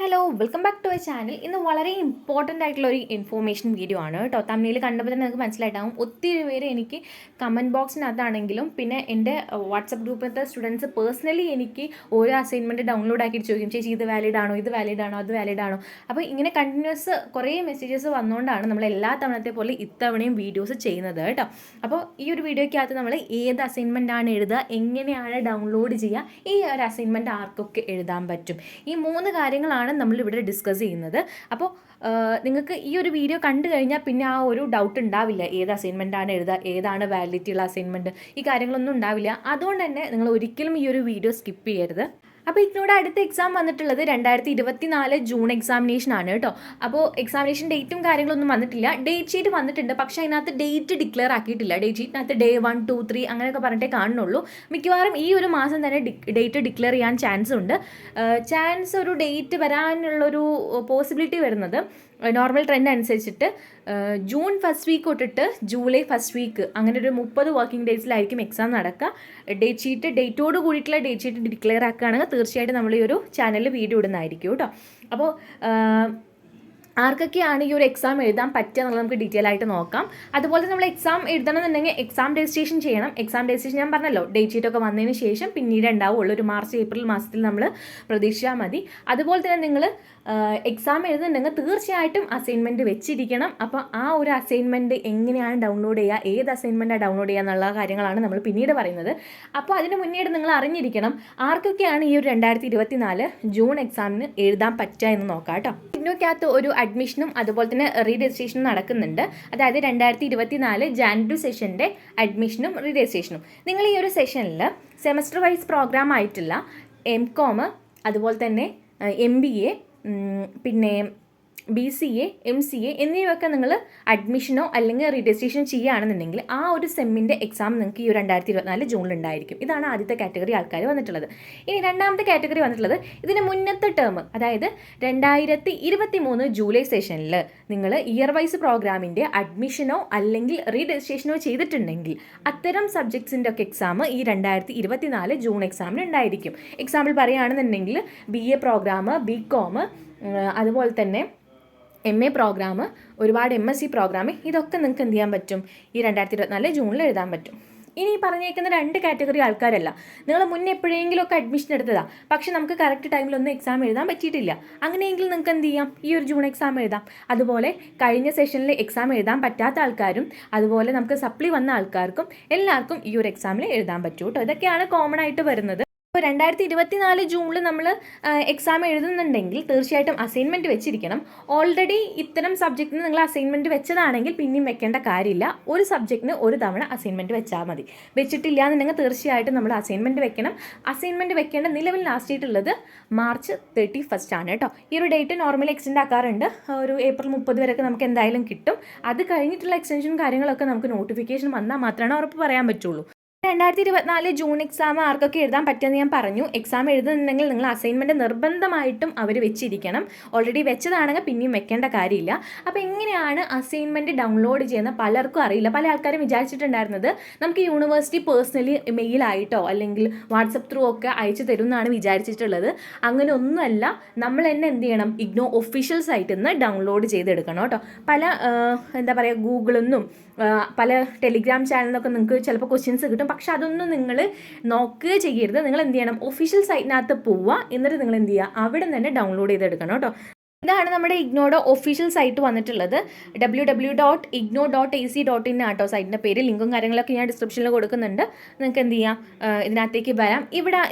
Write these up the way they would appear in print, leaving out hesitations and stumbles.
Hello welcome back to our channel. ഇന്ന് വളരെ important ആയിട്ടുള്ള ഒരു ഇൻഫോർമേഷൻ വീഡിയോ ആണ് കേട്ടോ. തമിഴിൽ കണ്ടപ്പോൾ തന്നെ നിങ്ങൾക്ക് മനസ്സിലായിട്ടാവും. ഒത്തിരി പേര് എനിക്ക് കമൻറ്റ് ബോക്സിനകത്താണെങ്കിലും പിന്നെ എൻ്റെ വാട്സപ്പ് ഗ്രൂപ്പിലത്തെ സ്റ്റുഡൻസ് പേഴ്സണലി എനിക്ക് ഓരോ അസൈൻമെൻറ്റ് ഡൗൺലോഡ് ആക്കിയിട്ട് ചോദിക്കും, ചേച്ചി ഇത് വാലിഡ് ആണോ, ഇത് വാലിഡ് ആണോ, അത് വാലിഡ് ആണോ. അപ്പോൾ ഇങ്ങനെ കണ്ടിന്യൂസ് കുറേ മെസ്സേജസ് വന്നുകൊണ്ടാണ് നമ്മൾ എല്ലാ തവണത്തെ പോലെ ഇത്തവണയും വീഡിയോസ് ചെയ്യുന്നത് കേട്ടോ. അപ്പോൾ ഈ ഒരു വീഡിയോയ്ക്കകത്ത് നമ്മൾ ഏത് അസൈൻമെൻ്റ് ആണ് എഴുതുക, എങ്ങനെയാണ് ഡൗൺലോഡ് ചെയ്യുക, ഈ ഒരു അസൈൻമെൻറ്റ് ആർക്കൊക്കെ എഴുതാൻ പറ്റും, ഈ 3 കാര്യങ്ങളാണ് നമ്മളിവിടെ ഡിസ്കസ് ചെയ്യുന്നത്. അപ്പോൾ നിങ്ങൾക്ക് ഈ ഒരു വീഡിയോ കണ്ടു കഴിഞ്ഞാൽ പിന്നെ ആ ഒരു ഡൗട്ട് ഉണ്ടാവില്ല, ഏത് അസൈൻമെൻ്റ് ആണ് എഴുതുക, ഏതാണ് വാലിഡിറ്റി ഉള്ള അസൈൻമെൻറ്റ്, ഈ കാര്യങ്ങളൊന്നും ഉണ്ടാവില്ല. അതുകൊണ്ട് തന്നെ നിങ്ങൾ ഒരിക്കലും ഈ ഒരു വീഡിയോ സ്കിപ്പ് ചെയ്യരുത്. അപ്പോൾ ഇതിനോട് അടുത്ത എക്സാം വന്നിട്ടുള്ളത് 2024 ജൂൺ എക്സാമിനേഷൻ ആണ് കേട്ടോ. അപ്പോൾ എക്സാമിനേഷൻ ഡേറ്റും കാര്യങ്ങളൊന്നും വന്നിട്ടില്ല. ഡേറ്റ് ഷീറ്റ് വന്നിട്ടുണ്ട്, പക്ഷേ അതിനകത്ത് ഡേറ്റ് ഡിക്ലെയർ ആക്കിയിട്ടില്ല. ഡേറ്റ് ഷീറ്റിനകത്ത് Day 1, 2, 3 അങ്ങനെയൊക്കെ പറഞ്ഞിട്ടേ കാണുന്നുള്ളൂ. മിക്കവാറും ഈ ഒരു മാസം തന്നെ ഡേറ്റ് ഡിക്ലെയർ ചെയ്യാൻ ചാൻസ് ഉണ്ട്. ഒരു ഡേറ്റ് വരാനുള്ളൊരു പോസിബിലിറ്റി വരുന്നത് നോർമൽ ട്രെൻഡ് അനുസരിച്ചിട്ട് ജൂൺ ഫസ്റ്റ് വീക്ക് തൊട്ടിട്ട് ജൂലൈ ഫസ്റ്റ് വീക്ക് അങ്ങനെ ഒരു 30 വർക്കിംഗ് ഡേയ്സിലായിരിക്കും എക്സാം നടക്കുക. ഡേറ്റോട് കൂടിയിട്ടുള്ള ഡേറ്റ് ഷീറ്റ് ഡിക്ലെയർ ആക്കുകയാണെങ്കിൽ തീർച്ചയായിട്ടും നമ്മൾ ഈ ഒരു ചാനലിൽ വീഡിയോ ഇടുന്നതായിരിക്കും കേട്ടോ. അപ്പോൾ ആർക്കൊക്കെയാണ് ഈ ഒരു എക്സാം എഴുതാൻ പറ്റുക എന്നുള്ളത് നമുക്ക് ഡീറ്റെയിൽ ആയിട്ട് നോക്കാം. അതുപോലെ നമ്മൾ എക്സാം എഴുതണമെന്നുണ്ടെങ്കിൽ എക്സാം രജിസ്ട്രേഷൻ ചെയ്യണം. എക്സാം രജിസ്ട്രേഷൻ ഞാൻ പറഞ്ഞല്ലോ, ഡേറ്റ് ഷീറ്റൊക്കെ വന്നതിന് ശേഷം പിന്നീട് ഉണ്ടാവുള്ളൂ. ഒരു മാർച്ച് ഏപ്രിൽ മാസത്തിൽ നമ്മൾ പ്രതീക്ഷിച്ചാൽ മതി. അതുപോലെ തന്നെ നിങ്ങൾ എക്സാം എഴുതുന്നുണ്ടെങ്കിൽ തീർച്ചയായിട്ടും അസൈൻമെൻറ്റ് വെച്ചിരിക്കണം. അപ്പോൾ ആ ഒരു അസൈൻമെൻറ്റ് എങ്ങനെയാണ് ഡൗൺലോഡ് ചെയ്യുക, ഏത് അസൈൻമെൻറ്റാണ് ഡൗൺലോഡ് ചെയ്യുക എന്നുള്ള കാര്യങ്ങളാണ് നമ്മൾ പിന്നീട് പറയുന്നത്. അപ്പോൾ അതിന് മുന്നേ നിങ്ങൾ അറിഞ്ഞിരിക്കണം ആർക്കൊക്കെയാണ് ഈ ഒരു 2024 ജൂൺ എക്സാമിന് എഴുതാൻ പറ്റുക എന്ന് നോക്കാം കേട്ടോ. ഇതിനൊക്കകത്ത് ഒരു അഡ്മിഷനും അതുപോലെ തന്നെ റീ രജിസ്ട്രേഷനും നടക്കുന്നുണ്ട്. അതായത് 2024 ജാനുവരി സെഷൻ്റെ അഡ്മിഷനും റീ രജിസ്ട്രേഷനും. നിങ്ങൾ ഈ ഒരു സെഷനിൽ സെമസ്റ്റർ വൈസ് പ്രോഗ്രാം ആയിട്ടുള്ള MCOM, അതുപോലെ തന്നെ MBA, പിന്നെ BCA, MCA എന്നിവയൊക്കെ നിങ്ങൾ അഡ്മിഷനോ അല്ലെങ്കിൽ രജിസ്ട്രേഷൻ ചെയ്യുകയാണെന്നുണ്ടെങ്കിൽ ആ ഒരു സെമ്മിൻ്റെ എക്സാം നിങ്ങൾക്ക് ഈ 2024 ജൂണിൽ ഉണ്ടായിരിക്കും. ഇതാണ് ആദ്യത്തെ കാറ്റഗറി ആൾക്കാർ വന്നിട്ടുള്ളത്. ഇനി രണ്ടാമത്തെ കാറ്റഗറി വന്നിട്ടുള്ളത് ഇതിന് മുന്നത്തെ ടേം, അതായത് 2023 ജൂലൈ സെഷനിൽ നിങ്ങൾ ഇയർ വൈസ് പ്രോഗ്രാമിൻ്റെ അഡ്മിഷനോ അല്ലെങ്കിൽ രജിസ്ട്രേഷനോ ചെയ്തിട്ടുണ്ടെങ്കിൽ അത്തരം സബ്ജക്ട്സിൻ്റെ ഒക്കെ എക്സാം ഈ 2024 ജൂൺ എക്സാമിന് ഉണ്ടായിരിക്കും. എക്സാമ്പിൾ പറയുകയാണെന്നുണ്ടെങ്കിൽ BA പ്രോഗ്രാം, BCom, അതുപോലെ തന്നെ MA പ്രോഗ്രാം, ഒരുപാട് MSc പ്രോഗ്രാം, ഇതൊക്കെ നിങ്ങൾക്ക് എന്ത് ചെയ്യാൻ പറ്റും, ഈ 2024 ജൂണിൽ എഴുതാൻ പറ്റും. ഇനി പറഞ്ഞേക്കുന്ന 2 കാറ്റഗറി ആൾക്കാരല്ല, നിങ്ങൾ മുന്നേ എപ്പോഴെങ്കിലുമൊക്കെ അഡ്മിഷൻ എടുത്തതാണ്, പക്ഷേ നമുക്ക് കറക്റ്റ് ടൈമിലൊന്നും എക്സാം എഴുതാൻ പറ്റിയിട്ടില്ല. അങ്ങനെയെങ്കിൽ നിങ്ങൾക്ക് എന്ത് ചെയ്യാം, ഈ ഒരു ജൂൺ എക്സാം എഴുതാം. അതുപോലെ കഴിഞ്ഞ സെഷനിൽ എക്സാം എഴുതാൻ പറ്റാത്ത ആൾക്കാരും അതുപോലെ നമുക്ക് സപ്ലി വന്ന ആൾക്കാർക്കും എല്ലാവർക്കും ഈ ഒരു എക്സാമിൽ എഴുതാൻ പറ്റൂ കേട്ടോ. ഇതൊക്കെയാണ് കോമൺ ആയിട്ട് വരുന്നത്. ഇപ്പോൾ 2024 ജൂണിൽ നമ്മൾ എക്സാം എഴുതുന്നുണ്ടെങ്കിൽ തീർച്ചയായിട്ടും അസൈൻമെൻറ്റ് വെച്ചിരിക്കണം. ഓൾറെഡി ഇത്തരം സബ്ജക്റ്റിന് നിങ്ങൾ അസൈൻമെൻറ്റ് വെച്ചതാണെങ്കിൽ പിന്നെയും വെക്കേണ്ട കാര്യമില്ല. ഒരു സബ്ജക്റ്റിന് ഒരു തവണ അസൈൻമെൻറ്റ് വെച്ചാൽ മതി. വെച്ചിട്ടില്ല എന്നുണ്ടെങ്കിൽ തീർച്ചയായിട്ടും നമ്മൾ അസൈൻമെൻറ്റ് വെക്കണം. അസൈൻമെൻറ്റ് വെക്കേണ്ട നിലവിൽ ലാസ്റ്റ് ആയിട്ടുള്ളത് മാർച്ച് 31 ആണ് കേട്ടോ. ഈ ഒരു ഡേറ്റ് നോർമലി എക്സ്റ്റെൻഡ് ആക്കാറുണ്ട്. ഒരു ഏപ്രിൽ 30 വരെയൊക്കെ നമുക്ക് എന്തായാലും കിട്ടും. അത് കഴിഞ്ഞിട്ടുള്ള എക്സ്റ്റൻഷൻ കാര്യങ്ങളൊക്കെ നമുക്ക് നോട്ടിഫിക്കേഷൻ വന്നാൽ മാത്രമാണ് ഉറപ്പ് പറയാൻ പറ്റുള്ളൂ. 2024 ജൂൺ എക്സാം ആർക്കൊക്കെ എഴുതാൻ പറ്റുമെന്ന് ഞാൻ പറഞ്ഞു. എക്സാം എഴുതുന്നുണ്ടെങ്കിൽ നിങ്ങൾ അസൈൻമെൻറ്റ് നിർബന്ധമായിട്ടും അവർ വെച്ചിരിക്കണം. ഓൾറെഡി വെച്ചതാണെങ്കിൽ പിന്നെയും വെക്കേണ്ട കാര്യമില്ല. അപ്പോൾ എങ്ങനെയാണ് അസൈൻമെൻറ്റ് ഡൗൺലോഡ് ചെയ്യുന്നത് പലർക്കും അറിയില്ല. പല ആൾക്കാരും വിചാരിച്ചിട്ടുണ്ടായിരുന്നത് നമുക്ക് യൂണിവേഴ്സിറ്റി പേഴ്സണലി മെയിലായിട്ടോ അല്ലെങ്കിൽ വാട്സപ്പ് ത്രൂ ഒക്കെ അയച്ചു തരും എന്നാണ് വിചാരിച്ചിട്ടുള്ളത്. അങ്ങനെ ഒന്നുമല്ല, നമ്മൾ തന്നെ എന്ത് ചെയ്യണം, ഇഗ്നോ ഒഫീഷ്യൽ സൈറ്റിൽ നിന്ന് ഡൗൺലോഡ് ചെയ്തെടുക്കണം കേട്ടോ. പല എന്താ പറയുക, ഗൂഗിളിൽ നിന്നും പല ടെലിഗ്രാം ചാനലിൽ നിന്നൊക്കെ നിങ്ങൾക്ക് ചിലപ്പോൾ ക്വസ്റ്റ്യൻസ് കിട്ടും. പക്ഷെ അതൊന്നും നിങ്ങൾ നോക്കുക ചെയ്യരുത്. നിങ്ങൾ എന്ത് ചെയ്യണം, ഒഫീഷ്യൽ സൈറ്റിനകത്ത് പോവുക, എന്നിട്ട് നിങ്ങൾ എന്ത് ചെയ്യുക, അവിടെ നിന്ന് തന്നെ ഡൗൺലോഡ് ചെയ്തെടുക്കണം കേട്ടോ. ഇതാണ് നമ്മുടെ ഇഗ്നോയുടെ ഒഫീഷ്യൽ സൈറ്റ് വന്നിട്ടുള്ളത്. www.igno.ac.in ആട്ടോ സൈറ്റിൻ്റെ പേര്. ലിങ്കും കാര്യങ്ങളൊക്കെ ഞാൻ ഡിസ്ക്രിപ്ഷനിൽ കൊടുക്കുന്നുണ്ട്. നിങ്ങൾക്ക് എന്ത് ചെയ്യാം, ഇതിനകത്തേക്ക് വരാം.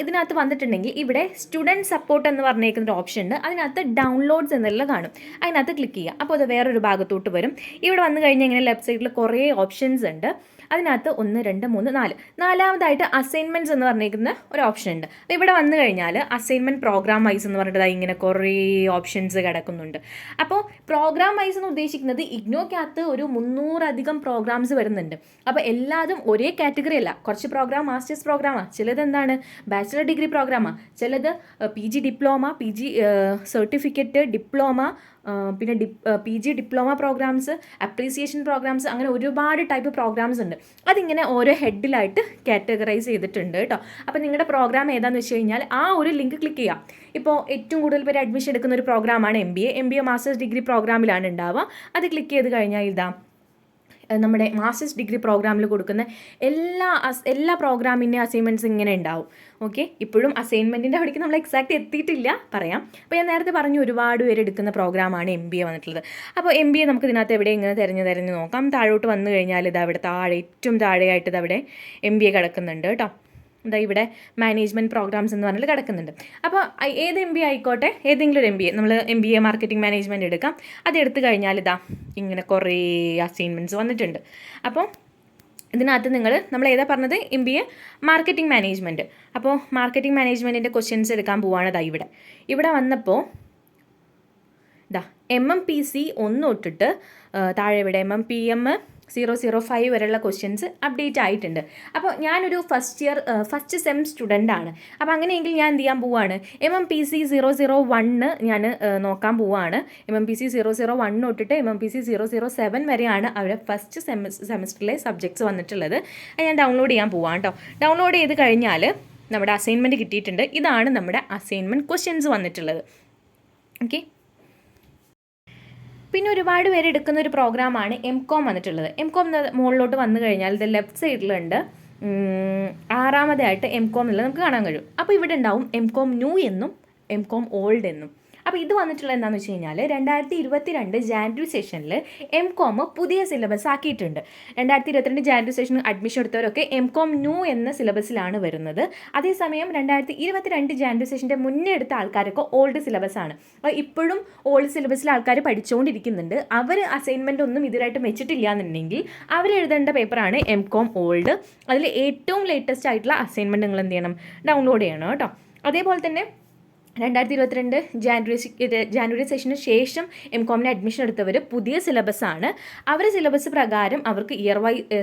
ഇതിനകത്ത് വന്നിട്ടുണ്ടെങ്കിൽ ഇവിടെ സ്റ്റുഡൻറ്റ് സപ്പോർട്ട് എന്ന് പറഞ്ഞേക്കുന്നൊരു ഓപ്ഷൻ ഉണ്ട്. അതിനകത്ത് ഡൗൺലോഡ്സ് എന്നെല്ലാം കാണും. അതിനകത്ത് ക്ലിക്ക് ചെയ്യുക. അപ്പോൾ അത് വേറൊരു ഭാഗത്തോട്ട് വരും. ഇവിടെ വന്നു കഴിഞ്ഞാൽ ഇങ്ങനെ ലെഫ്റ്റ് സൈഡിൽ കുറേ ഓപ്ഷൻസ് ഉണ്ട്. അതിനകത്ത് 1, 2, 3, 4 നാലാമതായിട്ട് അസൈൻമെൻറ്റ്സ് എന്ന് പറഞ്ഞിരിക്കുന്ന ഒരു ഓപ്ഷൻ ഉണ്ട്. അപ്പോൾ ഇവിടെ വന്നു കഴിഞ്ഞാൽ അസൈൻമെൻറ്റ് പ്രോഗ്രാം വൈസ് എന്ന് പറഞ്ഞിട്ട് ഇങ്ങനെ കുറേ ഓപ്ഷൻസ് കിടക്കുന്നുണ്ട്. അപ്പോൾ പ്രോഗ്രാം വൈസ് എന്ന് ഉദ്ദേശിക്കുന്നത് ഇഗ്നോക്കകത്ത് ഒരു 300-അധികം പ്രോഗ്രാംസ് വരുന്നുണ്ട്. അപ്പോൾ എല്ലാതും ഒരേ കാറ്റഗറി അല്ല. കുറച്ച് പ്രോഗ്രാം മാസ്റ്റേഴ്സ് പ്രോഗ്രാമാണ്, ചിലത് എന്താണ് ബാച്ചിലർ ഡിഗ്രി പ്രോഗ്രാമാണ്, ചിലത് PG diploma, PG certificate, diploma, പിന്നെ PG diploma programmes, appreciation programmes, അങ്ങനെ ഒരുപാട് ടൈപ്പ് പ്രോഗ്രാംസ് ഉണ്ട്. അതിങ്ങനെ ഓരോ ഹെഡിലായിട്ട് കാറ്റഗറൈസ് ചെയ്തിട്ടുണ്ട് കേട്ടോ. അപ്പോൾ നിങ്ങളുടെ പ്രോഗ്രാം ഏതാണെന്ന് വെച്ച് കഴിഞ്ഞാൽ ആ ഒരു ലിങ്ക് ക്ലിക്ക് ചെയ്യുക. ഇപ്പോൾ ഏറ്റവും കൂടുതൽ പേര് അഡ്മിഷൻ എടുക്കുന്ന ഒരു പ്രോഗ്രാമാണ് MBA മാസ്റ്റേഴ്സ് ഡിഗ്രി പ്രോഗ്രാമിലാണ് ഉണ്ടാവുക. അത് ക്ലിക്ക് ചെയ്ത് കഴിഞ്ഞാൽ ഇതാ നമ്മുടെ മാസ്റ്റേഴ്സ് ഡിഗ്രി പ്രോഗ്രാമിൽ കൊടുക്കുന്ന എല്ലാ പ്രോഗ്രാമിൻ്റെ അസൈൻമെൻറ്റ്സ് ഇങ്ങനെ ഉണ്ടാവും. ഓക്കെ, ഇപ്പോഴും അസൈൻമെൻറ്റിൻ്റെ അവിടേക്ക് നമ്മൾ എക്സാക്റ്റ് എത്തിയിട്ടില്ല, പറയാം. അപ്പോൾ ഞാൻ നേരത്തെ പറഞ്ഞു ഒരുപാട് പേര് എടുക്കുന്ന പ്രോഗ്രാമാണ് MBA വന്നിട്ടുള്ളത്. അപ്പോൾ MBA നമുക്ക് ഇതിനകത്ത് എവിടെ ഇങ്ങനെ തിരഞ്ഞ് നോക്കാം. താഴോട്ട് വന്നു കഴിഞ്ഞാൽ ഇത് അവിടെ ഏറ്റവും താഴെയായിട്ട് ഇതവിടെ MBA കിടക്കുന്നുണ്ട് കേട്ടോ. എന്താ ഇവിടെ മാനേജ്മെൻറ്റ് പ്രോഗ്രാംസ് എന്ന് പറഞ്ഞിട്ട് കിടക്കുന്നുണ്ട്. അപ്പോൾ ഏത് MBA ആയിക്കോട്ടെ, ഏതെങ്കിലും ഒരു MBA, നമ്മൾ MBA മാർക്കറ്റിംഗ് മാനേജ്മെൻറ്റ് എടുക്കാം. അതെടുത്ത് കഴിഞ്ഞാൽ ഇതാ ഇങ്ങനെ കുറേ അസൈൻമെൻറ്റ്സ് വന്നിട്ടുണ്ട്. അപ്പോൾ ഇതിനകത്ത് നമ്മൾ ഏതാ പറഞ്ഞത്, MBA മാർക്കറ്റിംഗ് മാനേജ്മെൻറ്റ്. അപ്പോൾ മാർക്കറ്റിംഗ് മാനേജ്മെൻറ്റിൻ്റെ ക്വസ്റ്റ്യൻസ് എടുക്കാൻ പോവുകയാണ്. ഇവിടെ വന്നപ്പോൾ ഇതാ MMPC 1 തൊട്ടിട്ട് താഴെ ഇവിടെ MMPM 005 വരെയുള്ള ക്വസ്റ്റ്യൻസ് അപ്ഡേറ്റ് ആയിട്ടുണ്ട്. അപ്പോൾ ഞാനൊരു ഫസ്റ്റ് സെം സ്റ്റുഡൻ്റ് ആണ്. അപ്പോൾ അങ്ങനെയെങ്കിൽ ഞാൻ എന്ത് ചെയ്യാൻ പോവുകയാണ്, MMPC 001 ഞാൻ നോക്കാൻ പോവുകയാണ്. MMPC 001 തൊട്ടിട്ട് MMPC 007 വരെയാണ് അവിടെ ഫസ്റ്റ് സെമസ്റ്ററിലെ സബ്ജക്ട്സ് വന്നിട്ടുള്ളത്. അത് ഞാൻ ഡൗൺലോഡ് ചെയ്യാൻ പോവാണ് കേട്ടോ. ഡൗൺലോഡ് ചെയ്ത് കഴിഞ്ഞാൽ നമ്മുടെ അസൈൻമെൻറ്റ് കിട്ടിയിട്ടുണ്ട്. ഇതാണ് നമ്മുടെ അസൈൻമെൻറ്റ് ക്വസ്റ്റ്യൻസ് വന്നിട്ടുള്ളത്. ഓക്കെ, പിന്നെ ഒരുപാട് പേര് എടുക്കുന്ന ഒരു പ്രോഗ്രാമാണ് MCOM വന്നിട്ടുള്ളത്. MCOM മുകളിലോട്ട് വന്നു കഴിഞ്ഞാൽ ഇത് ലെഫ്റ്റ് സൈഡിലുണ്ട് 6ാമതായിട്ട് MCOM എന്നുള്ളത് നമുക്ക് കാണാൻ കഴിയും. അപ്പോൾ ഇവിടെ ഉണ്ടാവും MCOM ന്യൂ എന്നും MCOM ഓൾഡ് എന്നും. അപ്പോൾ ഇത് വന്നിട്ടുള്ളത് എന്താണെന്ന് വെച്ച് കഴിഞ്ഞാൽ 2022 ജാനുവരി സെഷനിൽ MCOM പുതിയ സിലബസ് ആക്കിയിട്ടുണ്ട്. 2022 ജാനുവരി സെഷനിൽ അഡ്മിഷൻ എടുത്തവരൊക്കെ MCOM ന്യൂ എന്ന സിലബസിലാണ് വരുന്നത്. അതേസമയം 2022 ജാനുവരി സെഷൻ്റെ മുന്നേ എടുത്ത ആൾക്കാരൊക്കെ ഓൾഡ് സിലബസാണ്. അപ്പോൾ ഇപ്പോഴും ഓൾഡ് സിലബസിൽ ആൾക്കാർ പഠിച്ചുകൊണ്ടിരിക്കുന്നുണ്ട്. അവർ അസൈൻമെൻ്റ് ഒന്നും ഇതിനായിട്ട് വെച്ചിട്ടില്ല എന്നുണ്ടെങ്കിൽ അവർ എഴുതേണ്ട പേപ്പറാണ് MCOM ഓൾഡ്. അതിൽ ഏറ്റവും ലേറ്റസ്റ്റ് ആയിട്ടുള്ള അസൈൻമെൻറ്റ് നിങ്ങൾ എന്ത് ചെയ്യണം, ഡൗൺലോഡ് ചെയ്യണം കേട്ടോ. അതേപോലെ തന്നെ 2022 ജാനുവരി സെഷന് ശേഷം MCOM അഡ്മിഷൻ എടുത്തവർ പുതിയ സിലബസാണ്. അവരുടെ സിലബസ് പ്രകാരം അവർക്ക്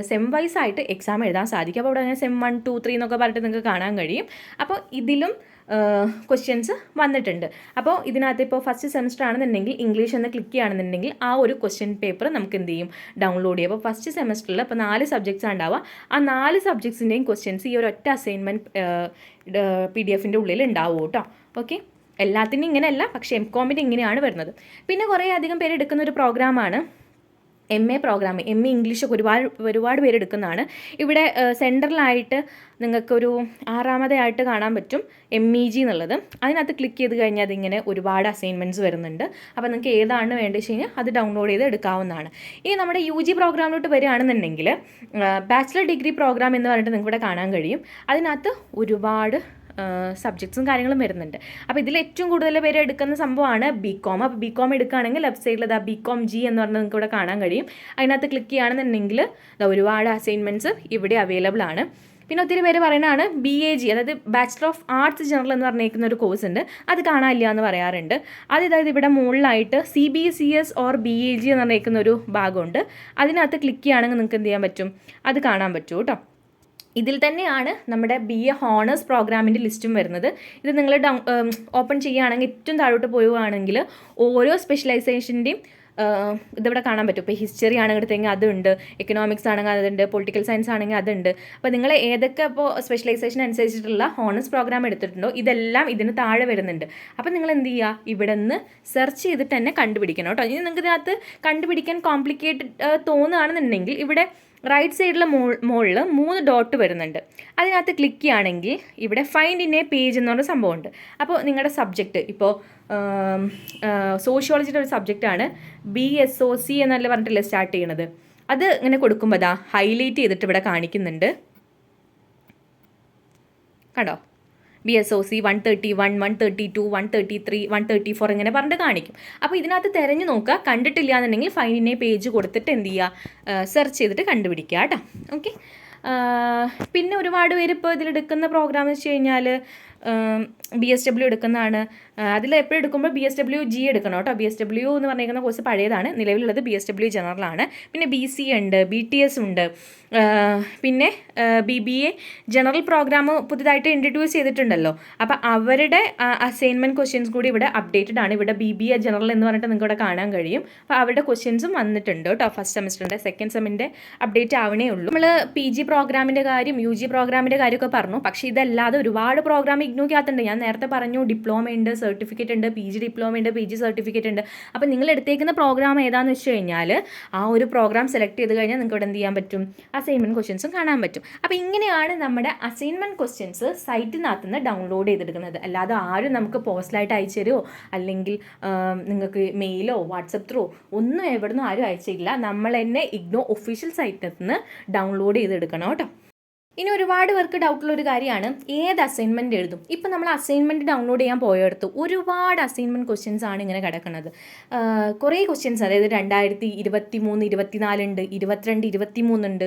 സെം വൈസ് ആയിട്ട് എക്സാം എഴുതാൻ സാധിക്കും. അപ്പോൾ അവിടെ സെം 1, 2, 3 എന്നൊക്കെ പറഞ്ഞിട്ട് നിങ്ങൾക്ക് കാണാൻ കഴിയും. അപ്പോൾ ഇതിലും ക്വസ്റ്റ്യൻസ് വന്നിട്ടുണ്ട്. അപ്പോൾ ഇതിനകത്ത് ഇപ്പോൾ ഫസ്റ്റ് സെമസ്റ്റർ ആണെന്നുണ്ടെങ്കിൽ ഇംഗ്ലീഷ് എന്ന് ക്ലിക്ക് ചെയ്യുകയാണെന്നുണ്ടെങ്കിൽ ആ ഒരു ക്വസ്റ്റ്യൻ പേപ്പർ നമുക്ക് എന്ത് ചെയ്യും, ഡൗൺലോഡ് ചെയ്യും. അപ്പോൾ ഫസ്റ്റ് സെമസ്റ്ററിൽ ഇപ്പോൾ 4 സബ്ജക്ട്സ് ഉണ്ടാവുക. ആ 4 സബ്ജക്ട്സിൻ്റെയും ക്വസ്റ്റ്യൻസ് ഈ ഒരു ഒറ്റ അസൈൻമെൻറ്റ് PDF-ൻ്റെ ഉള്ളിൽ ഉണ്ടാവും കേട്ടോ. ഓക്കെ, എല്ലാത്തിനും ഇങ്ങനെയല്ല, പക്ഷേ MCOM ഇങ്ങനെയാണ് വരുന്നത്. പിന്നെ കുറേ അധികം പേര് എടുക്കുന്ന ഒരു പ്രോഗ്രാമാണ് MA പ്രോഗ്രാം. MA ഇംഗ്ലീഷൊക്കെ ഒരുപാട് പേര് എടുക്കുന്നതാണ്. ഇവിടെ സെൻട്രലായിട്ട് നിങ്ങൾക്കൊരു 6ാമതായിട്ട് കാണാൻ പറ്റും MEG എന്നുള്ളത്. അതിനകത്ത് ക്ലിക്ക് ചെയ്ത് കഴിഞ്ഞാൽ അതിങ്ങനെ ഒരുപാട് അസൈൻമെൻറ്റ്സ് വരുന്നുണ്ട്. അപ്പോൾ നിങ്ങൾക്ക് ഏതാണ് വേണ്ടത് വെച്ച് കഴിഞ്ഞാൽ അത് ഡൗൺലോഡ് ചെയ്ത് എടുക്കാവുന്നതാണ്. ഇനി നമ്മുടെ UG പ്രോഗ്രാമിലോട്ട് വരികയാണെന്നുണ്ടെങ്കിൽ ബാച്ചിലർ ഡിഗ്രി പ്രോഗ്രാം എന്ന് പറഞ്ഞിട്ട് നിങ്ങൾക്ക് ഇവിടെ കാണാൻ കഴിയും. അതിനകത്ത് ഒരുപാട് സബ്ജക്ട്സും കാര്യങ്ങളും വരുന്നുണ്ട്. അപ്പോൾ ഇതിൽ ഏറ്റവും കൂടുതൽ പേര് എടുക്കുന്ന സംഭവമാണ് BCom. അപ്പോൾ BCom എടുക്കുകയാണെങ്കിൽ ലെഫ്റ്റ് സൈഡിൽ ഇതാ BCom G എന്ന് പറഞ്ഞാൽ നിങ്ങൾക്ക് ഇവിടെ കാണാൻ കഴിയും. അതിനകത്ത് ക്ലിക്ക് ചെയ്യുകയാണെന്നുണ്ടെങ്കിൽ ഒരുപാട് അസൈൻമെൻറ്റ്സ് ഇവിടെ അവൈലബിൾ ആണ്. പിന്നെ ഒത്തിരി പേര് പറയുന്നതാണ് BAG, അതായത് ബാച്ചിലർ ഓഫ് ആർട്സ് ജനറൽ എന്ന് പറഞ്ഞിരിക്കുന്ന ഒരു കോഴ്സ് ഉണ്ട്. അത് കാണാനില്ല എന്ന് പറയാറുണ്ട്. അതായത് ഇവിടെ മുകളിലായിട്ട് CBCS ഓർ BAG എന്ന് പറഞ്ഞിരിക്കുന്ന ഒരു ഭാഗമുണ്ട്. അതിനകത്ത് ക്ലിക്ക് ചെയ്യുകയാണെങ്കിൽ നിങ്ങൾക്ക് എന്ത് ചെയ്യാൻ പറ്റും, അത് കാണാൻ പറ്റും കേട്ടോ. ഇതിൽ തന്നെയാണ് നമ്മുടെ BA ഹോണേഴ്സ് പ്രോഗ്രാമിൻ്റെ ലിസ്റ്റും വരുന്നത്. ഇത് നിങ്ങൾ ഓപ്പൺ ചെയ്യുകയാണെങ്കിൽ ഏറ്റവും താഴോട്ട് പോവുകയാണെങ്കിൽ ഓരോ സ്പെഷ്യലൈസേഷൻ്റെയും ഇതിവിടെ കാണാൻ പറ്റും. ഇപ്പോൾ ഹിസ്റ്ററി ആണെങ്കിൽ എടുത്തെങ്കിൽ അതുണ്ട്, എക്കണോമിക്സ് ആണെങ്കിൽ അതുണ്ട്, പൊളിറ്റിക്കൽ സയൻസ് ആണെങ്കിൽ അതുണ്ട്. അപ്പോൾ നിങ്ങൾ ഏതൊക്കെ ഇപ്പോൾ സ്പെഷ്യലൈസേഷൻ അനുസരിച്ചിട്ടുള്ള ഹോണേഴ്സ് പ്രോഗ്രാം എടുത്തിട്ടുണ്ടോ ഇതെല്ലാം ഇതിന് താഴെ വരുന്നുണ്ട്. അപ്പോൾ നിങ്ങൾ എന്ത് ചെയ്യുക, ഇവിടെ നിന്ന് സെർച്ച് ചെയ്തിട്ട് തന്നെ കണ്ടുപിടിക്കണം കേട്ടോ. ഇനി നിങ്ങൾക്ക് ഇതിനകത്ത് കണ്ടുപിടിക്കാൻ കോംപ്ലിക്കേറ്റഡ് തോന്നുകയാണെന്നുണ്ടെങ്കിൽ ഇവിടെ റൈറ്റ് സൈഡിലെ മുകളിൽ 3 ഡോട്ട് വരുന്നുണ്ട്. അതിനകത്ത് ക്ലിക്ക് ചെയ്യുകയാണെങ്കിൽ ഇവിടെ ഫൈൻഡ് ഇൻ എ പേജ് എന്ന് പറഞ്ഞ സംഭവമുണ്ട്. അപ്പോൾ നിങ്ങളുടെ സബ്ജക്റ്റ് ഇപ്പോൾ സോഷ്യോളജിയുടെ ഒരു സബ്ജക്റ്റാണ് BSOC എന്നല്ല പറഞ്ഞിട്ടല്ലേ സ്റ്റാർട്ട് ചെയ്യണത്. അത് ഇങ്ങനെ കൊടുക്കുമ്പോൾ അതാ ഹൈലൈറ്റ് ചെയ്തിട്ട് ഇവിടെ കാണിക്കുന്നുണ്ട് കണ്ടോ. BSOC 131, 132, 133, 134 ഇങ്ങനെ പറഞ്ഞിട്ട് കാണിക്കും. അപ്പോൾ ഇതിനകത്ത് തിരഞ്ഞു നോക്കുക. കണ്ടിട്ടില്ല എന്നുണ്ടെങ്കിൽ ഫൈൻഡ് ഇൻ എ പേജ് കൊടുത്തിട്ട് എന്ത് ചെയ്യുക, സെർച്ച് ചെയ്തിട്ട് കണ്ടുപിടിക്കുക കേട്ടോ. ഓക്കെ, പിന്നെ ഒരുപാട് പേര് ഇപ്പോൾ ഇതിലെടുക്കുന്ന പ്രോഗ്രാം എന്ന് വെച്ച് കഴിഞ്ഞാൽ BSW എടുക്കുന്നതാണ്. അതിൽ എപ്പോഴും എടുക്കുമ്പോൾ BSW G എടുക്കണം കേട്ടോ. BSW എന്ന് പറഞ്ഞിരിക്കുന്ന കോഴ്സ് പഴയതാണ്. നിലവിലുള്ളത് BSW ജനറലാണ്. പിന്നെ BC ഉണ്ട്, BTS ഉണ്ട്, പിന്നെ BBA ജനറൽ പ്രോഗ്രാം പുതുതായിട്ട് ഇൻട്രൊഡ്യൂസ് ചെയ്തിട്ടുണ്ടല്ലോ. അപ്പോൾ അവരുടെ അസൈൻമെൻറ്റ് ക്വസ്റ്റ്യൻസ് കൂടി ഇവിടെ അപ്ഡേറ്റഡ് ആണ്. ഇവിടെ BBA ജനറൽ എന്ന് പറഞ്ഞിട്ട് നിങ്ങൾക്ക് ഇവിടെ കാണാൻ കഴിയും. അപ്പോൾ അവരുടെ ക്വസ്റ്റ്യൻസും വന്നിട്ടുണ്ട് കേട്ടോ. ഫസ്റ്റ് സെമസ്റ്ററിൻ്റെ സെക്കൻഡ് സെമ്മിൻ്റെ അപ്ഡേറ്റ് ആവണേ ഉള്ളൂ. നമ്മൾ PG പ്രോഗ്രാമിൻ്റെ കാര്യം UG പ്രോഗ്രാമിൻ്റെ കാര്യമൊക്കെ പറഞ്ഞു. പക്ഷേ ഇതല്ലാതെ ഒരുപാട് പ്രോഗ്രാം ഇഗ്നോയ്ക്കകത്തുണ്ട്. ഞാൻ നേരത്തെ പറഞ്ഞു ഡിപ്ലോമ ഉണ്ട്, സർട്ടിഫിക്കറ്റ് ഉണ്ട്, PG ഡിപ്ലോമ ഉണ്ട്, PG സർട്ടിഫിക്കറ്റ് ഉണ്ട്. അപ്പോൾ നിങ്ങൾ എടുത്തേക്കുന്ന പ്രോഗ്രാം ഏതാണെന്ന് വെച്ച് കഴിഞ്ഞാൽ ആ ഒരു പ്രോഗ്രാം സെലക്ട് ചെയ്ത് കഴിഞ്ഞാൽ നിങ്ങൾക്ക് ഇവിടെ എന്ത് ചെയ്യാൻ പറ്റും, അസൈൻമെൻറ്റ് ക്വസ്റ്റ്യൻസും കാണാൻ പറ്റും. അപ്പോൾ ഇങ്ങനെയാണ് നമ്മുടെ അസൈൻമെൻറ്റ് ക്വസ്റ്റ്യൻസ് സൈറ്റിനകത്ത് നിന്ന് ഡൗൺലോഡ് ചെയ്തെടുക്കുന്നത്. അല്ലാതെ ആരും നമുക്ക് പോസ്റ്റലായിട്ട് അയച്ചു തരുമോ അല്ലെങ്കിൽ നിങ്ങൾക്ക് മെയിലോ വാട്സപ്പ് ത്രൂ ഒന്നും എവിടുന്നും ആരും അയച്ചില്ല. നമ്മൾ തന്നെ ഇഗ്നോ ഒഫീഷ്യൽ സൈറ്റിൽ നിന്ന് ഡൗൺലോഡ് ചെയ്തെടുക്കണം കേട്ടോ. ഇനി ഒരുപാട് പേർക്ക് ഡൗട്ടുള്ള ഒരു കാര്യമാണ് ഏത് അസൈൻമെൻറ്റ് എഴുതും. ഇപ്പം നമ്മൾ അസൈൻമെൻറ്റ് ഡൗൺലോഡ് ചെയ്യാൻ പോയെടുത്ത് ഒരുപാട് അസൈൻമെൻറ്റ് ക്വസ്റ്റ്യൻസ് ആണ് ഇങ്ങനെ കിടക്കുന്നത്. കുറേ ക്വസ്റ്റ്യൻസ്, അതായത് 2023, 24 ഉണ്ട്, 22, 23 ഉണ്ട്.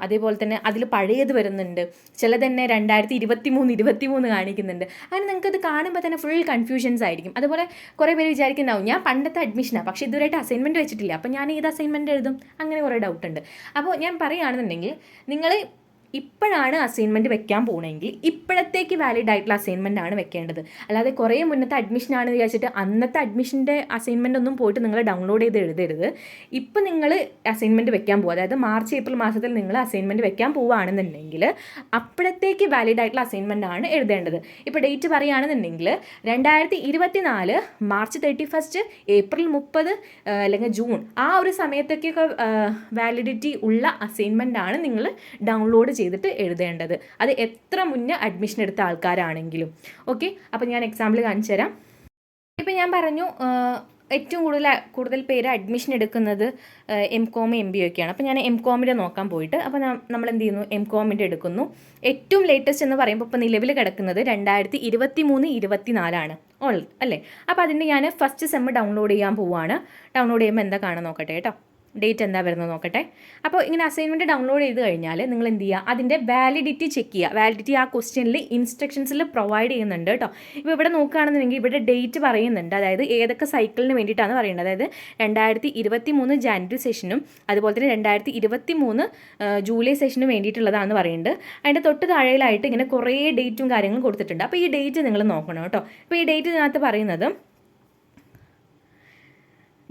അതേപോലെ തന്നെ അതിൽ പഴയത് വരുന്നുണ്ട്. ചില തന്നെ 2023 കാണിക്കുന്നുണ്ട്. അങ്ങനെ നിങ്ങൾക്കത് കാണുമ്പോൾ തന്നെ ഫുൾ കൺഫ്യൂഷൻസ് ആയിരിക്കും. അതുപോലെ കുറേ പേര് വിചാരിക്കുന്നുണ്ടാവും ഞാൻ പണ്ടത്തെ അഡ്മിഷനാണ്, പക്ഷേ ഇതുവരെയായിട്ട് അസൈൻമെൻറ്റ് വെച്ചിട്ടില്ല, അപ്പോൾ ഞാൻ ഏത് അസൈൻമെൻറ്റ് എഴുതും, അങ്ങനെ കുറേ ഡൗട്ടുണ്ട്. അപ്പോൾ ഞാൻ പറയുകയാണെന്നുണ്ടെങ്കിൽ നിങ്ങൾ ഇപ്പോഴാണ് അസൈൻമെൻറ്റ് വെക്കാൻ പോകണമെങ്കിൽ ഇപ്പോഴത്തേക്ക് വാലിഡ് ആയിട്ടുള്ള അസൈൻമെൻ്റ് ആണ് വെക്കേണ്ടത്. അല്ലാതെ കുറേ മുന്നത്തെ അഡ്മിഷനാണെന്ന് വിചാരിച്ചിട്ട് അന്നത്തെ അഡ്മിഷൻ്റെ അസൈൻമെൻ്റ് ഒന്നും പോയിട്ട് നിങ്ങൾ ഡൗൺലോഡ് ചെയ്ത് എഴുതരുത്. ഇപ്പം നിങ്ങൾ അസൈൻമെൻറ്റ് വെക്കാൻ പോകുക, അതായത് മാർച്ച് ഏപ്രിൽ മാസത്തിൽ നിങ്ങൾ അസൈൻമെൻറ്റ് വെക്കാൻ പോവുകയാണെന്നുണ്ടെങ്കിൽ അപ്പോഴത്തേക്ക് വാലിഡ് ആയിട്ടുള്ള അസൈൻമെൻ്റ് ആണ് എഴുതേണ്ടത്. ഇപ്പോൾ ഡേറ്റ് പറയുകയാണെന്നുണ്ടെങ്കിൽ 2024 മാർച്ച് 31, ഏപ്രിൽ 30 അല്ലെങ്കിൽ ജൂൺ ആ ഒരു സമയത്തൊക്കെയൊക്കെ വാലിഡിറ്റി ഉള്ള അസൈൻമെൻ്റ് ആണ് നിങ്ങൾ ഡൗൺലോഡ് ചെയ്തിട്ട് എഴുതേണ്ടത്. അത് എത്ര മുന്നേ അഡ്മിഷൻ എടുത്ത ആൾക്കാരാണെങ്കിലും. ഓക്കെ, അപ്പോൾ ഞാൻ എക്സാമ്പിൾ കാണിച്ചു തരാം. ഇപ്പം ഞാൻ പറഞ്ഞു ഏറ്റവും കൂടുതൽ പേര് അഡ്മിഷൻ എടുക്കുന്നത് MCOM MBA ഒക്കെയാണ്. അപ്പോൾ ഞാൻ MCOMൻ്റെ നോക്കാൻ പോയിട്ട് അപ്പോൾ നമ്മൾ എന്ത് ചെയ്യുന്നു, MCOMൻ്റെ എടുക്കുന്നു. ഏറ്റവും ലേറ്റസ്റ്റ് എന്ന് പറയുമ്പോൾ ഇപ്പോൾ നിലവിൽ കിടക്കുന്നത് 2023, 24 അല്ലേ. അപ്പോൾ അതിൻ്റെ ഞാൻ ഫസ്റ്റ് സെം ഡൗൺലോഡ് ചെയ്യാൻ പോവുകയാണ്. ഡൗൺലോഡ് ചെയ്യുമ്പോൾ എന്താ കാണാൻ നോക്കട്ടെ കേട്ടോ, ഡേറ്റ് എന്താ വരുന്നത് നോക്കട്ടെ. അപ്പോൾ ഇങ്ങനെ അസൈൻമെൻറ്റ് ഡൗൺലോഡ് ചെയ്ത് കഴിഞ്ഞാൽ നിങ്ങൾ എന്ത് ചെയ്യുക, അതിൻ്റെ വാലിഡിറ്റി ചെക്ക് ചെയ്യുക. വാലിഡിറ്റി ആ ക്വസ്റ്റ്യനിൽ ഇൻസ്ട്രക്ഷൻസിൽ പ്രൊവൈഡ് ചെയ്യുന്നുണ്ട് കേട്ടോ. ഇപ്പോൾ ഇവിടെ നോക്കുകയാണെന്നുണ്ടെങ്കിൽ ഇവിടെ ഡേറ്റ് പറയുന്നുണ്ട്, അതായത് ഏതൊക്കെ സൈക്കിളിന് വേണ്ടിയിട്ടാണ് പറയുന്നത്. അതായത് 2023 ജാനുവരി സെഷനും അതുപോലെ തന്നെ 2023 ജൂലൈ സെഷനും വേണ്ടിയിട്ടുള്ളതാണെന്ന് പറയുന്നുണ്ട്. അതിൻ്റെ തൊട്ട് താഴെയിലായിട്ട് ഇങ്ങനെ കുറേ ഡേറ്റും കാര്യങ്ങളും കൊടുത്തിട്ടുണ്ട്. അപ്പോൾ ഈ ഡേറ്റ് നിങ്ങൾ നോക്കണം കേട്ടോ. അപ്പോൾ ഈ ഡേറ്റ് ഇതിനകത്ത് പറയുന്നത്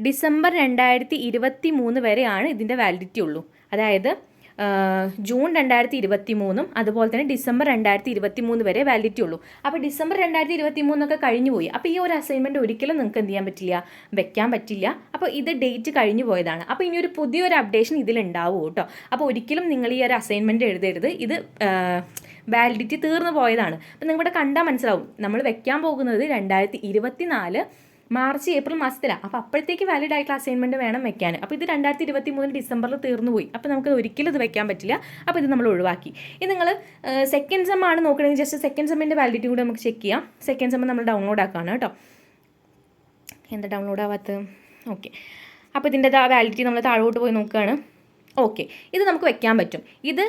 ഡിസംബർ 2023 വരെയാണ് ഇതിൻ്റെ വാലിഡിറ്റി ഉള്ളൂ. അതായത് ജൂൺ 2023 അതുപോലെ തന്നെ ഡിസംബർ 2023 വരെ വാലിഡിറ്റി ഉള്ളൂ. അപ്പോൾ ഡിസംബർ 2023 കഴിഞ്ഞു പോയി. അപ്പോൾ ഈ ഒരു അസൈൻമെൻറ്റ് ഒരിക്കലും നിങ്ങൾക്ക് എന്ത് ചെയ്യാൻ പറ്റില്ല, വെക്കാൻ പറ്റില്ല. അപ്പോൾ ഇത് ഡേറ്റ് കഴിഞ്ഞു പോയതാണ്. അപ്പോൾ ഇനി ഒരു പുതിയൊരു അപ്ഡേഷൻ ഇതിലുണ്ടാവും കേട്ടോ. അപ്പോൾ ഒരിക്കലും നിങ്ങൾ ഈ ഒരു അസൈൻമെൻറ്റ് എഴുതരുത്, ഇത് വാലിഡിറ്റി തീർന്നു പോയതാണ്. അപ്പോൾ നിങ്ങളിവിടെ കണ്ടാൽ മനസ്സിലാവും നമ്മൾ വെക്കാൻ പോകുന്നത് 2024 മാർച്ച് ഏപ്രിൽ മാസത്തിലാണ്. അപ്പോൾ അപ്പോഴത്തേക്ക് വാലിഡ് ആയിട്ടുള്ള അസൈൻമെൻറ്റ് വേണം വെക്കാൻ. അപ്പോൾ ഇത് 2023 ഡിസംബറിൽ തീർന്നു പോയി. അപ്പോൾ നമുക്ക് ഒരിക്കലും ഇത് വെക്കാൻ പറ്റില്ല. അപ്പോൾ ഇത് നമ്മൾ ഒഴിവാക്കി. ഇത് നിങ്ങൾ സെക്കൻഡ് സെം ആണ് നോക്കണമെങ്കിൽ ജസ്റ്റ് സെക്കൻഡ് സെമ്മിൻ്റെ വാലിഡിറ്റി കൂടി നമുക്ക് ചെക്ക് ചെയ്യാം. സെക്കൻഡ് സെം നമ്മൾ ഡൗൺലോഡ് ആക്കുകയാണ് കേട്ടോ. എന്താ ഡൗൺലോഡ് ആവാത്തത്? ഓക്കെ, അപ്പോൾ ഇതിൻ്റെ വാലിഡിറ്റി നമ്മൾ താഴോട്ട് പോയി നോക്കുകയാണ്. ഓക്കെ, ഇത് നമുക്ക് വെക്കാൻ പറ്റും. ഇത്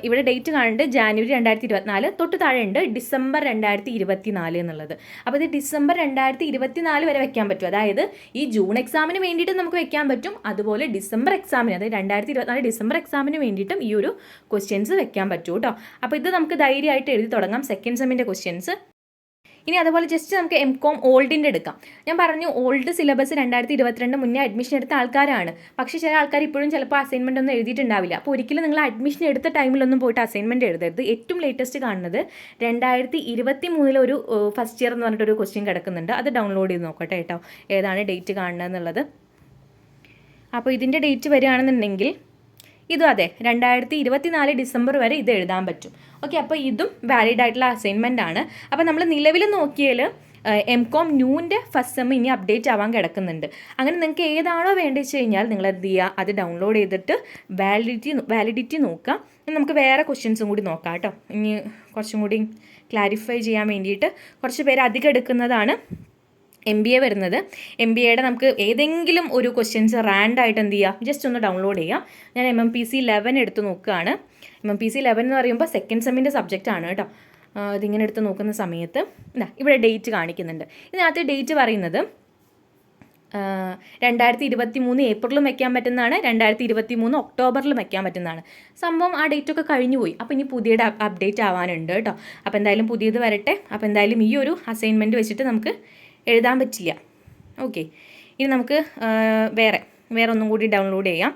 ഇവിടെ ഡേറ്റ് കാണുന്നുണ്ട് ജാനുവരി 2024, തൊട്ട് താഴെ ഉണ്ട് ഡിസംബർ 2024 എന്നുള്ളത്. അപ്പോൾ ഇത് ഡിസംബർ 2024 വരെ വെക്കാൻ പറ്റും. അതായത് ഈ ജൂൺ എക്സാമിന് വേണ്ടിയിട്ട് നമുക്ക് വെക്കാൻ പറ്റും, അതുപോലെ ഡിസംബർ എക്സാമിന്, അതായത് 2024 ഡിസംബർ എക്സാമിന് വേണ്ടിയിട്ടും ഈ ഒരു ക്വസ്റ്റ്യൻസ് വെക്കാൻ പറ്റും കേട്ടോ. അപ്പോൾ ഇത് നമുക്ക് ധൈര്യമായിട്ട് എഴുതി തുടങ്ങാം സെക്കൻഡ് സെമ്മിൻ്റെ ക്വസ്റ്റ്യൻസ്. ഇനി അതുപോലെ ജസ്റ്റ് നമുക്ക് MCOM ഓൾഡിൻ്റെ എടുക്കാം. ഞാൻ പറഞ്ഞു ഓൾഡ് സിലബസ് 2022 മുന്നേ അഡ്മിഷൻ എടുത്ത ആൾക്കാരാണ്. പക്ഷേ ചില ആൾക്കാർ ഇപ്പോഴും ചിലപ്പോൾ അസൈൻമെൻ്റ് ഒന്നും എഴുതിയിട്ടുണ്ടാവില്ല. അപ്പോൾ ഒരിക്കലും നിങ്ങൾ അഡ്മിഷൻ എടുത്ത ടൈമിലൊന്നും പോയിട്ട് അസൈൻമെൻറ്റ് എഴുതരുത്. ഏറ്റവും ലേറ്റസ്റ്റ് കാണുന്നത് 2023 ഒരു ഫസ്റ്റ് ഇയർ എന്ന് പറഞ്ഞിട്ടൊരു ക്വസ്റ്റ്യൻ കിടക്കുന്നുണ്ട്. അത് ഡൗൺലോഡ് ചെയ്ത് നോക്കട്ടെ കേട്ടോ, ഏതാണ് ഡേറ്റ് കാണുന്നതെന്നുള്ളത്. അപ്പോൾ ഇതിൻ്റെ ഡേറ്റ് വരികയാണെന്നുണ്ടെങ്കിൽ ഇതും അതെ 2024 ഡിസംബർ വരെ ഇത് എഴുതാൻ പറ്റും. ഓക്കെ, അപ്പോൾ ഇതും വാലിഡ് ആയിട്ടുള്ള അസൈൻമെൻ്റ് ആണ്. അപ്പോൾ നമ്മൾ നിലവിൽ നോക്കിയാൽ MCOM ന്യൂൻ്റെ ഫസ്റ്റ് സെം ഇനി അപ്ഡേറ്റ് ആവാൻ കിടക്കുന്നുണ്ട്. അങ്ങനെ നിങ്ങൾക്ക് ഏതാണോ വേണ്ടത് വെച്ച് കഴിഞ്ഞാൽ നിങ്ങൾ എന്ത് ചെയ്യുക, അത് ഡൗൺലോഡ് ചെയ്തിട്ട് വാലിഡിറ്റി നോക്കുക. നമുക്ക് വേറെ ക്വസ്റ്റ്യൻസും കൂടി നോക്കാം കേട്ടോ. ഇനി കുറച്ചും കൂടി ക്ലാരിഫൈ ചെയ്യാൻ വേണ്ടിയിട്ട് കുറച്ച് പേര് അധികം എടുക്കുന്നതാണ് MBA വരുന്നത്. MBAയുടെ നമുക്ക് ഏതെങ്കിലും ഒരു ക്വസ്റ്റ്യൻസ് റാൻഡായിട്ട് എന്ത് ചെയ്യാം, ജസ്റ്റ് ഒന്ന് ഡൗൺലോഡ് ചെയ്യാം. ഞാൻ MMPC 11 എടുത്ത് നോക്കുകയാണ്. MMPC 11 എന്ന് പറയുമ്പോൾ സെക്കൻഡ് സെമ്മിൻ്റെ സബ്ജക്റ്റ് ആണ് കേട്ടോ. ഇതിങ്ങനെ എടുത്ത് നോക്കുന്ന സമയത്ത് ഇവിടെ ഡേറ്റ് കാണിക്കുന്നുണ്ട്. ഇതിനകത്ത് ഡേറ്റ് പറയുന്നത് 2023 ഏപ്രിലും വയ്ക്കാൻ പറ്റുന്നതാണ്, 2023 ഒക്ടോബറിലും വയ്ക്കാൻ പറ്റുന്നതാണ്. സംഭവം ആ ഡേറ്റൊക്കെ കഴിഞ്ഞു പോയി. അപ്പോൾ ഇനി പുതിയ അപ്ഡേറ്റ് ആവാനുണ്ട് കേട്ടോ. അപ്പോൾ എന്തായാലും പുതിയത് വരട്ടെ. അപ്പോൾ എന്തായാലും ഈ ഒരു അസൈൻമെൻറ്റ് വെച്ചിട്ട് നമുക്ക് എഴുതാൻ പറ്റില്ല. ഓക്കെ, ഇനി നമുക്ക് വേറെ ഒന്നും കൂടി ഡൗൺലോഡ് ചെയ്യാം.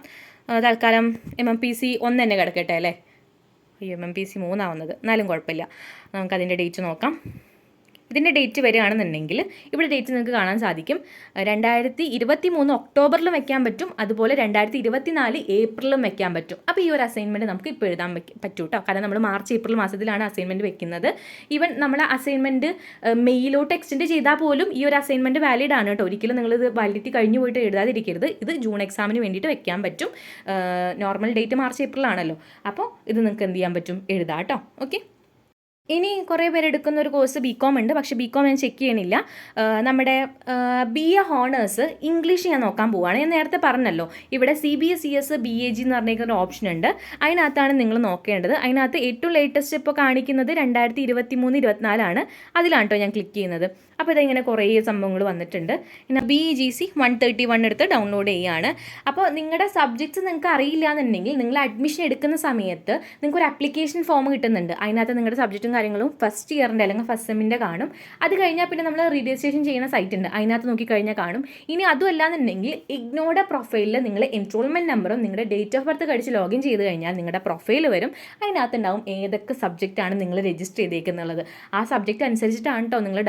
തൽക്കാലം MMPC 1 തന്നെ കിടക്കട്ടെ അല്ലേ. MMPC 3 ആവുന്നത്, എന്നാലും കുഴപ്പമില്ല. നമുക്കതിൻ്റെ ഡേറ്റ് നോക്കാം. ഇതിൻ്റെ ഡേറ്റ് വരികയാണെന്നുണ്ടെങ്കിൽ ഇവിടെ ഡേറ്റ് നിങ്ങൾക്ക് കാണാൻ സാധിക്കും. 2023 ഒക്ടോബറിലും വെക്കാൻ പറ്റും, അതുപോലെ 2024 ഏപ്രിലും വെക്കാൻ പറ്റും. അപ്പോൾ ഈ ഒരു അസൈൻമെൻറ്റ് നമുക്ക് ഇപ്പോൾ എഴുതാൻ പറ്റും കേട്ടോ. കാരണം നമ്മൾ മാർച്ച് ഏപ്രിൽ മാസത്തിലാണ് അസൈൻമെൻറ്റ് വെക്കുന്നത്. ഈവൻ നമ്മൾ അസൈൻമെൻറ്റ് മെയിലോട്ട് എക്സ്റ്റെൻഡ് ചെയ്താൽ പോലും ഈ ഒരു അസൈൻമെൻറ്റ് വാലിഡ് ആണ് കേട്ടോ. ഒരിക്കലും നിങ്ങളിത് വാലിഡിറ്റി കഴിഞ്ഞു പോയിട്ട് എഴുതാതിരിക്കരുത്. ഇത് ജൂൺ എക്സാമിന് വേണ്ടിയിട്ട് വെക്കാൻ പറ്റും. നോർമൽ ഡേറ്റ് മാർച്ച് ഏപ്രിലാണല്ലോ. അപ്പോൾ ഇത് നിങ്ങൾക്ക് എന്ത് ചെയ്യാൻ പറ്റും, എഴുതാം കേട്ടോ. ഓക്കെ. ഇനി കുറേ പേര് എടുക്കുന്ന ഒരു കോഴ്സ് BCom ഉണ്ട്. പക്ഷേ BCom ഞാൻ ചെക്ക് ചെയ്യണില്ല. നമ്മുടെ BA ഹോണേഴ്സ് ഇംഗ്ലീഷ് ഞാൻ നോക്കാൻ പോവുകയാണ്. ഞാൻ നേരത്തെ പറഞ്ഞല്ലോ, ഇവിടെ CBSES BAG എന്ന് പറഞ്ഞിരിക്കുന്ന ഒരു ഓപ്ഷൻ ഉണ്ട്. അതിനകത്താണ് നിങ്ങൾ നോക്കേണ്ടത്. അതിനകത്ത് ഏറ്റവും ലേറ്റസ്റ്റ് ഇപ്പോൾ കാണിക്കുന്നത് 2023-24 അതിലാണ് കേട്ടോ ഞാൻ ക്ലിക്ക് ചെയ്യുന്നത്. അപ്പോൾ ഇതിങ്ങനെ കുറേ സംഭവങ്ങൾ വന്നിട്ടുണ്ട്. പിന്നെ BEGC 131 എടുത്ത് ഡൗൺലോഡ് ചെയ്യുകയാണ്. അപ്പോൾ നിങ്ങളുടെ സബ്ജക്ട്സ് നിങ്ങൾക്ക് അറിയില്ല എന്നുണ്ടെങ്കിൽ നിങ്ങൾ അഡ്മിഷൻ എടുക്കുന്ന സമയത്ത് നിങ്ങൾക്ക് ഒരു ആപ്ലിക്കേഷൻ ഫോം കിട്ടുന്നുണ്ട്. അതിനകത്ത് നിങ്ങളുടെ സബ്ജക്റ്റും കാര്യങ്ങളും ഫസ്റ്റ് ഇയറിൻ്റെ അല്ലെങ്കിൽ ഫസ്റ്റ് സെമ്മിൻ്റെ കാണും. അത് കഴിഞ്ഞാൽ പിന്നെ നമ്മൾ രജിസ്ട്രേഷൻ ചെയ്യുന്ന സൈറ്റ് ഉണ്ട്, അതിനകത്ത് നോക്കിക്കഴിഞ്ഞാൽ കാണും. ഇനി അതുമല്ല എന്നുണ്ടെങ്കിൽ ഇഗ്നോയുടെ പ്രൊഫൈലിൽ നിങ്ങൾ എൻറോൾമെൻറ്റ് നമ്പറും നിങ്ങളുടെ ഡേറ്റ് ഓഫ് ബർത്ത് കഴിച്ച് ലോഗിൻ ചെയ്ത് കഴിഞ്ഞാൽ നിങ്ങളുടെ പ്രൊഫൈൽ വരും. അതിനകത്ത് ഉണ്ടാവും ഏതൊക്കെ സബ്ജക്റ്റാണ് നിങ്ങൾ രജിസ്റ്റർ ചെയ്തേക്കുന്നുള്ളത്. ആ സബ്ജക്റ്റ് അനുസരിച്ചിട്ടാണ് കേട്ടോ നിങ്ങൾ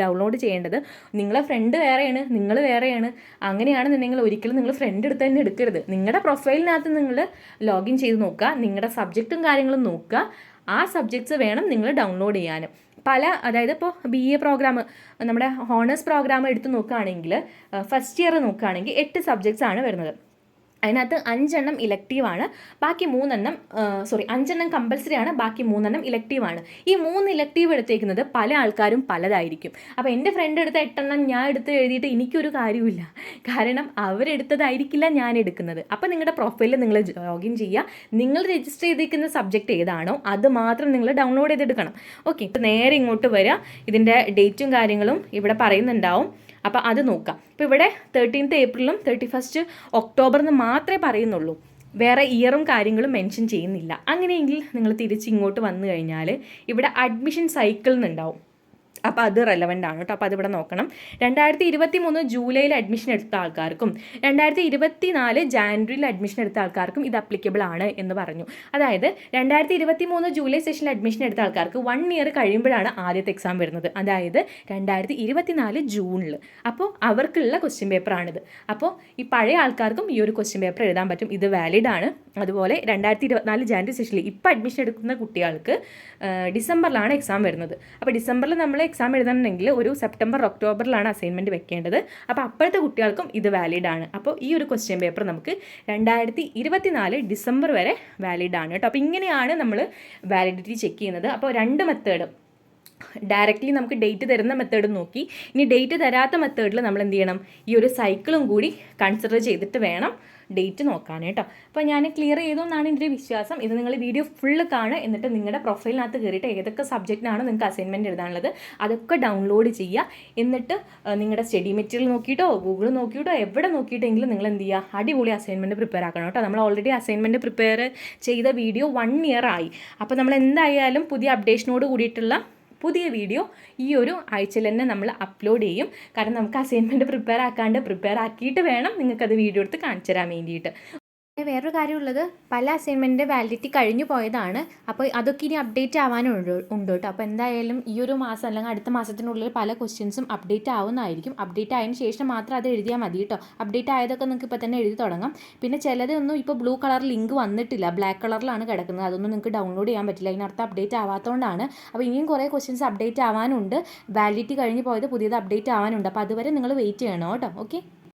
ഡൗൺലോഡ് ചെയ്യേണ്ടത്. നിങ്ങളെ ഫ്രണ്ട് വേറെയാണ്, നിങ്ങൾ വേറെയാണ്. അങ്ങനെയാണെന്നുണ്ടെങ്കിൽ ഒരിക്കലും നിങ്ങൾ ഫ്രണ്ട് എടുത്ത് തന്നെ എടുക്കരുത്. നിങ്ങളുടെ പ്രൊഫൈലിനകത്ത് നിങ്ങൾ ലോഗിൻ ചെയ്ത് നോക്കുക, നിങ്ങളുടെ സബ്ജക്റ്റും കാര്യങ്ങളും നോക്കുക. ആ സബ്ജക്ട്സ് വേണം നിങ്ങൾ ഡൗൺലോഡ് ചെയ്യാനും. അതായത് ഇപ്പോൾ BA പ്രോഗ്രാം, നമ്മുടെ ഹോണേഴ്സ് പ്രോഗ്രാം എടുത്ത് നോക്കുകയാണെങ്കിൽ ഫസ്റ്റ് ഇയർ നോക്കുകയാണെങ്കിൽ 8 സബ്ജക്ട്സ് ആണ് വരുന്നത്. അതിനകത്ത് 5 ഇലക്റ്റീവാണ്, ബാക്കി 5 കമ്പൽസറി ആണ്, ബാക്കി 3 ഇലക്റ്റീവാണ്. ഈ 3 ഇലക്റ്റീവ് എടുത്തേക്കുന്നത് പല ആൾക്കാരും പലതായിരിക്കും. അപ്പോൾ എൻ്റെ ഫ്രണ്ട് എടുത്ത 8 ഞാൻ എടുത്ത് എഴുതിയിട്ട് എനിക്കൊരു കാര്യമില്ല. കാരണം അവരെടുത്തതായിരിക്കില്ല ഞാൻ എടുക്കുന്നത്. അപ്പോൾ നിങ്ങളുടെ പ്രൊഫൈലിൽ നിങ്ങൾ ലോഗിൻ ചെയ്യുക. നിങ്ങൾ രജിസ്റ്റർ ചെയ്തിരിക്കുന്ന സബ്ജക്റ്റ് ഏതാണോ അത് മാത്രം നിങ്ങൾ ഡൗൺലോഡ് ചെയ്തെടുക്കണം. ഓക്കെ. ഇപ്പോൾ നേരെ ഇങ്ങോട്ട് വരിക. ഇതിൻ്റെ ഡേറ്റും കാര്യങ്ങളും ഇവിടെ പറയുന്നുണ്ടാവും. അപ്പോൾ അത് നോക്കാം. ഇപ്പോൾ ഇവിടെ 13th ഏപ്രിലും 31st ഒക്ടോബർ എന്ന് മാത്രമേ പറയുന്നുള്ളൂ. വേറെ ഇയറും കാര്യങ്ങളും മെൻഷൻ ചെയ്യുന്നില്ല. അങ്ങനെയെങ്കിൽ നിങ്ങൾ തിരിച്ച് ഇങ്ങോട്ട് വന്നു കഴിഞ്ഞാൽ ഇവിടെ അഡ്മിഷൻ സൈക്കിൾ എന്നുണ്ടാവും. അപ്പോൾ അത് റെലവൻ്റ് ആണ് കേട്ടോ. അപ്പോൾ അതിവിടെ നോക്കണം. 2023 ജൂലൈയിൽ അഡ്മിഷൻ എടുത്ത ആൾക്കാർക്കും 2024 ജാനുവരിയിൽ അഡ്മിഷൻ എടുത്ത ആൾക്കാർക്കും ഇത് അപ്ലിക്കബിൾ ആണ് എന്ന് പറഞ്ഞു. അതായത് 2023 ജൂലൈ സെഷനിൽ അഡ്മിഷൻ എടുത്ത ആൾക്കാർക്ക് 1 ഇയർ കഴിയുമ്പോഴാണ് ആദ്യത്തെ എക്സാം വരുന്നത്. അതായത് 2024 ജൂണിൽ. അപ്പോൾ അവർക്കുള്ള ക്വസ്റ്റ്യൻ പേപ്പറാണിത്. അപ്പോൾ ഈ പഴയ ആൾക്കാർക്കും ഈ ഒരു ക്വസ്റ്റ്യൻ പേപ്പർ എഴുതാൻ പറ്റും. ഇത് വാലിഡ് ആണ്. അതുപോലെ 2024 ജാനുവരി സെഷനിൽ ഇപ്പോൾ അഡ്മിഷൻ എടുക്കുന്ന കുട്ടികൾക്ക് ഡിസംബറിലാണ് എക്സാം വരുന്നത്. അപ്പോൾ ഡിസംബറിൽ നമ്മൾ എക്സാം എഴുതണമെങ്കിൽ ഒരു സെപ്റ്റംബർ ഒക്ടോബറിലാണ് അസൈൻമെൻറ്റ് വെക്കേണ്ടത്. അപ്പോൾ അപ്പോഴത്തെ കുട്ടികൾക്കും ഇത് വാലിഡ് ആണ്. അപ്പോൾ ഈ ഒരു ക്വസ്റ്റ്യൻ പേപ്പർ നമുക്ക് 2024 ഡിസംബർ വരെ വാലിഡ് ആണ് കേട്ടോ. അപ്പോൾ ഇങ്ങനെയാണ് നമ്മൾ വാലിഡിറ്റി ചെക്ക് ചെയ്യുന്നത്. അപ്പോൾ 2 മെത്തേഡ്, ഡയറക്റ്റ്ലി നമുക്ക് ഡേറ്റ് തരുന്ന മെത്തേഡ് നോക്കി. ഇനി ഡേറ്റ് തരാത്ത മെത്തേഡിൽ നമ്മൾ എന്ത് ചെയ്യണം, ഈ ഒരു സൈക്കിളും കൂടി കൺസിഡർ ചെയ്തിട്ട് വേണം ഡേറ്റ് നോക്കാൻ കേട്ടോ. അപ്പോൾ ഞാൻ ക്ലിയർ ചെയ്തു എന്നാണ് എൻ്റെ വിശ്വാസം. ഇത് നിങ്ങൾ വീഡിയോ ഫുള്ള് കാണുക. എന്നിട്ട് നിങ്ങളുടെ പ്രൊഫൈലിനകത്ത് കയറിയിട്ട് ഏതൊക്കെ സബ്ജക്റ്റിനാണ് നിങ്ങൾക്ക് അസൈൻമെൻറ്റ് എഴുതാനുള്ളത് അതൊക്കെ ഡൗൺലോഡ് ചെയ്യുക. എന്നിട്ട് നിങ്ങളുടെ സ്റ്റഡി മെറ്റീരിയൽ നോക്കിയിട്ടോ ഗൂഗിൾ നോക്കിയിട്ടോ എവിടെ നോക്കിയിട്ടെങ്കിലും നിങ്ങൾ എന്ത് ചെയ്യുക, അടിപൊളി അസൈൻമെൻറ്റ് പ്രിപ്പയർ ആക്കണം കേട്ടോ. നമ്മൾ ഓൾറെഡി അസൈൻമെൻറ്റ് പ്രിപ്പയർ ചെയ്ത വീഡിയോ 1 ഇയർ ആയി. അപ്പോൾ നമ്മൾ എന്തായാലും പുതിയ അപ്ഡേഷനോട് കൂടിയിട്ടുള്ള പുതിയ വീഡിയോ ഈ ഒരു ആഴ്ചയിൽ തന്നെ നമ്മൾ അപ്ലോഡ് ചെയ്യും. കാരണം നമുക്ക് അസൈൻമെൻറ്റ് പ്രിപ്പയർ ആക്കിയിട്ട് വേണം നിങ്ങൾക്കത് വീഡിയോ എടുത്ത് കാണിച്ചു തരാൻ വേണ്ടിയിട്ട്. വേറൊരു കാര്യമുള്ളത്, പല അസൈൻമെൻറ്റ് വാലിഡിറ്റി കഴിഞ്ഞു പോയതാണ്. അപ്പോൾ അതൊക്കെ ഇനി അപ്ഡേറ്റ് ആവാനും ഉണ്ട് കേട്ടോ. അപ്പോൾ എന്തായാലും ഈ ഒരു മാസം അല്ലെങ്കിൽ അടുത്ത മാസത്തിനുള്ളിൽ പല ക്വസ്റ്റ്യൻസും അപ്ഡേറ്റ് ആവുന്നതായിരിക്കും. അപ്ഡേറ്റ് ആയതിനു ശേഷം മാത്രം അത് എഴുതിയാൽ മതി കേട്ടോ. അപ്ഡേറ്റ് ആയതൊക്കെ നിങ്ങൾക്ക് ഇപ്പോൾ തന്നെ എഴുതി തുടങ്ങാം. പിന്നെ ചിലതൊന്നും ഇപ്പോൾ ബ്ലൂ കളർ ലിങ്ക് വന്നിട്ടില്ല, ബ്ലാക്ക് കളറിലാണ് കിടക്കുന്നത്. അതൊന്നും നിങ്ങൾക്ക് ഡൗൺലോഡ് ചെയ്യാൻ പറ്റില്ല. അതിനർത്ഥം അപ്ഡേറ്റ് ആവാത്തതുകൊണ്ടാണ്. അപ്പോൾ ഇനിയും കുറേ ക്വസ്റ്റ്യൻസ് അപ്ഡേറ്റ് ആവാനുണ്ട്. വാലിഡിറ്റി കഴിഞ്ഞ് പോയത് പുതിയത് അപ്ഡേറ്റ് ആവാനുണ്ട്. അപ്പോൾ അതുവരെ നിങ്ങൾ വെയിറ്റ് ചെയ്യണം കേട്ടോ. ഓക്കെ.